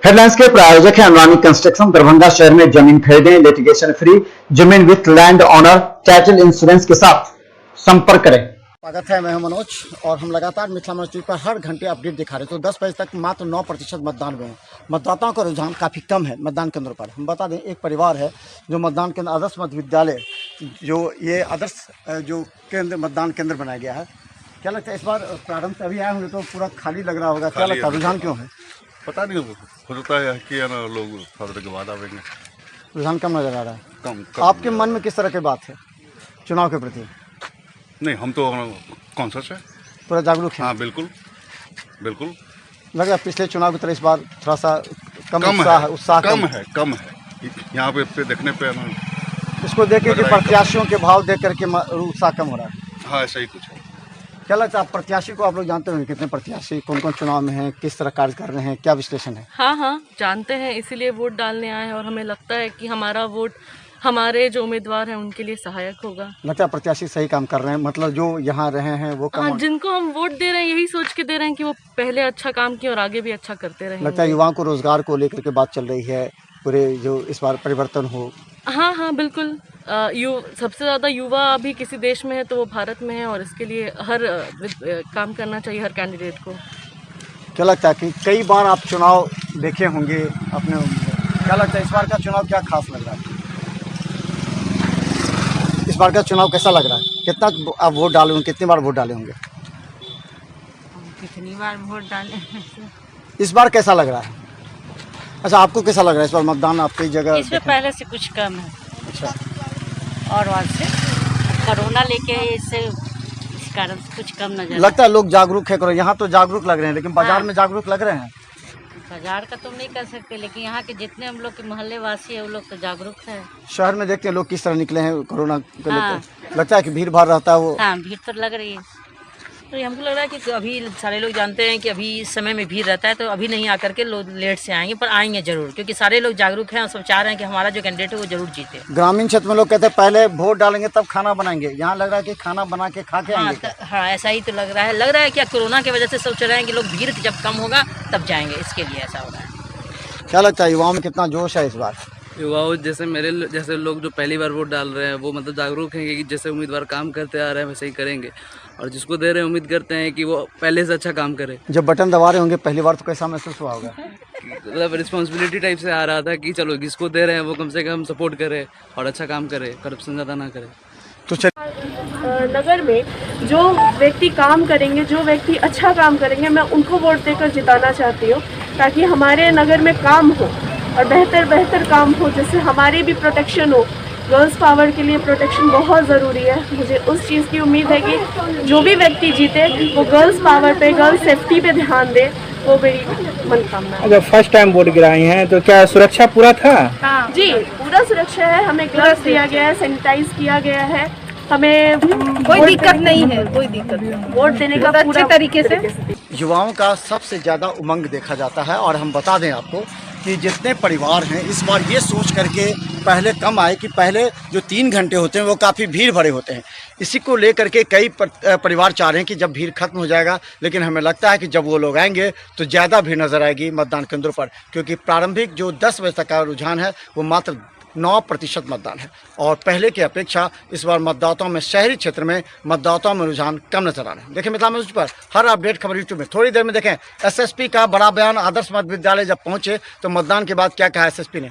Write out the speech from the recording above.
Headlines के प्रायोजक हैं अनुरानी कंस्ट्रक्शन। दरभंगा शहर में जमीन खरीदें, लिटिगेशन फ्री, जमीन with land owner, title insurance के साथ संपर्क करें। स्वागत है, मैं हूं मनोज और हम लगातार मिथिला मंच पर हर घंटे अपडेट दिखा रहे हैं। तो 10 बजे तक मात्र 9% मतदान हुए हैं। मतदाताओं का रुझान काफ़ी कम है मतदान केंद्रों पर। हम बता दें, एक परिवार है जो मतदान केंद्र आदर्श मध्य विद्यालय, जो ये आदर्श जो केंद्र मतदान केंद्र बनाया गया है। क्या लगता है इस बार प्रारंभ से अभी आए होंगे तो पूरा खाली लग रहा होगा? क्या लगता है रुझान क्यों है? पता नहीं, होता है कि है ना, लोग थोड़े के बाद आवेंगे। रुझान कम नजर आ रहा है। कम आपके मन में किस तरह की बात है चुनाव के प्रति? नहीं, हम तो कॉन्शियस है, पूरा जागरूक है। हाँ बिल्कुल बिल्कुल। लग रहा है पिछले चुनाव की तरह इस बार थोड़ा सा कम उत्साह कम है यहाँ पे देखने पे ना। इसको देख के प्रत्याशियों के भाव देख करके उत्साह कम हो रहा है। हाँ, ऐसा ही कुछ है। क्या लगता है प्रत्याशी को आप लोग जानते होंगे, कितने प्रत्याशी कौन कौन चुनाव में हैं, किस तरह कार्य कर रहे हैं, क्या विश्लेषण है? हाँ जानते हैं, इसीलिए वोट डालने आए हैं और हमें लगता है कि हमारा वोट हमारे जो उम्मीदवार हैं उनके लिए सहायक होगा। लगता है प्रत्याशी सही काम कर रहे हैं, मतलब जो यहाँ रहे हैं वो काम। जिनको हम वोट दे रहे हैं यही सोच के दे रहे हैं कि वो पहले अच्छा काम किए और आगे भी अच्छा करते रहें। लगता है युवाओं को रोजगार को लेकर के बात चल रही है, पूरे जो इस बार परिवर्तन हो। हाँ बिल्कुल। सबसे ज़्यादा युवा अभी किसी देश में है तो वो भारत में है और इसके लिए हर काम करना चाहिए हर कैंडिडेट को। क्या लगता है कि कई बार आप चुनाव देखे होंगे अपने, क्या लगता है इस बार का चुनाव क्या खास लग रहा है? इस बार का चुनाव कैसा लग रहा है? कितना आप वोट डाले होंगे, कितनी बार वोट डाले होंगे? कितनी बार वोट डाले? इस बार कैसा लग रहा है? अच्छा, आपको कैसा लग रहा है इस बार मतदान आपकी जगह? इसमें पहले से कुछ कम है। अच्छा, और बाद से कोरोना लेके इससे इस कारण से कुछ कम नजर लगता है लोग जागरूक है। करो यहाँ तो जागरूक लग रहे हैं, लेकिन बाजार में जागरूक लग रहे हैं। बाजार का तो नहीं कर सकते, लेकिन यहाँ के जितने हम लोग के मोहल्ले वासी है वो लोग तो जागरूक है। शहर में देखते हैं लोग किस तरह निकले हैं कोरोना को लेकर। लगता है कि भीड़ भाड़ रहता है वो। हाँ, भीड़ तो लग रही है। तो हमको लग रहा है कि अभी सारे लोग जानते हैं कि अभी इस समय में भीड़ रहता है, तो अभी नहीं आकर के लोग लेट से आएंगे, पर आएंगे जरूर, क्योंकि सारे लोग जागरूक हैं और सब चाह रहे हैं कि हमारा जो कैंडिडेट है वो जरूर जीते। ग्रामीण क्षेत्र में लोग कहते हैं पहले वोट डालेंगे तब खाना बनाएंगे, यहाँ लग रहा है कि खाना बना के खा के आएंगे। हाँ, ऐसा ही तो लग रहा है कि कोरोना की वजह से सोच रहे हैं कि लोग भीड़ जब कम होगा तब जाएंगे, इसके लिए ऐसा हो रहा है। क्या लगता है युवाओं में कितना जोश है इस बार? युवाओं जैसे मेरे जैसे लोग जो पहली बार वोट डाल रहे हैं वो मतलब जागरूक हैं कि जैसे उम्मीदवार काम करते आ रहे हैं वैसे ही करेंगे, और जिसको दे रहे हैं उम्मीद करते हैं कि वो पहले से अच्छा काम करे। जब बटन दबा रहे होंगे पहली बार तो कैसा महसूस हुआ होगा? मतलब रिस्पॉन्सिबिलिटी टाइप से आ रहा था कि चलो जिसको दे रहे हैं वो कम से कम सपोर्ट करे और अच्छा काम करे, करप्शन ज़्यादा ना करे। तो नगर में जो व्यक्ति काम करेंगे, जो व्यक्ति अच्छा काम करेंगे, मैं उनको वोट देकर जिताना चाहती हूँ, ताकि हमारे नगर में काम हो और बेहतर काम हो, जिससे हमारी भी प्रोटेक्शन हो। गर्ल्स पावर के लिए प्रोटेक्शन बहुत ज़रूरी है। मुझे उस चीज़ की उम्मीद है कि जो भी व्यक्ति जीते वो गर्ल्स पावर पे, गर्ल्स सेफ्टी पे ध्यान दे, वो मेरी मनोकामना है। अगर फर्स्ट टाइम वोट गिराई हैं तो क्या सुरक्षा पूरा था? हाँ जी, पूरा सुरक्षा है। हमें ग्लव्स दिया गया है, सैनिटाइज किया गया है, हमें कोई दिक्कत नहीं है, कोई दिक्कत नहीं। वोट देने का पूरे तरीके से। युवाओं का सबसे ज़्यादा उमंग देखा जाता है, और हम बता दें आपको कि जितने परिवार हैं इस बार ये सोच करके पहले कम आए कि पहले जो 3 घंटे होते हैं वो काफ़ी भीड़ भरे होते हैं। इसी को लेकर के कई परिवार चाह रहे हैं कि जब भीड़ खत्म हो जाएगा, लेकिन हमें लगता है कि जब वो लोग आएंगे तो ज़्यादा भीड़ नज़र आएगी मतदान केंद्रों पर, क्योंकि प्रारंभिक जो 10 बजे तक का रुझान है वो मात्र 9% मतदान है, और पहले की अपेक्षा इस बार मतदाताओं में, शहरी क्षेत्र में मतदाताओं में रुझान कम नजर आ रहा है। देखिए मिथिला मंच पर हर अपडेट खबर यूट्यूब में। थोड़ी देर में देखें एसएसपी का बड़ा बयान। आदर्श मध्य विद्यालय जब पहुंचे तो मतदान के बाद क्या कहा एसएसपी ने।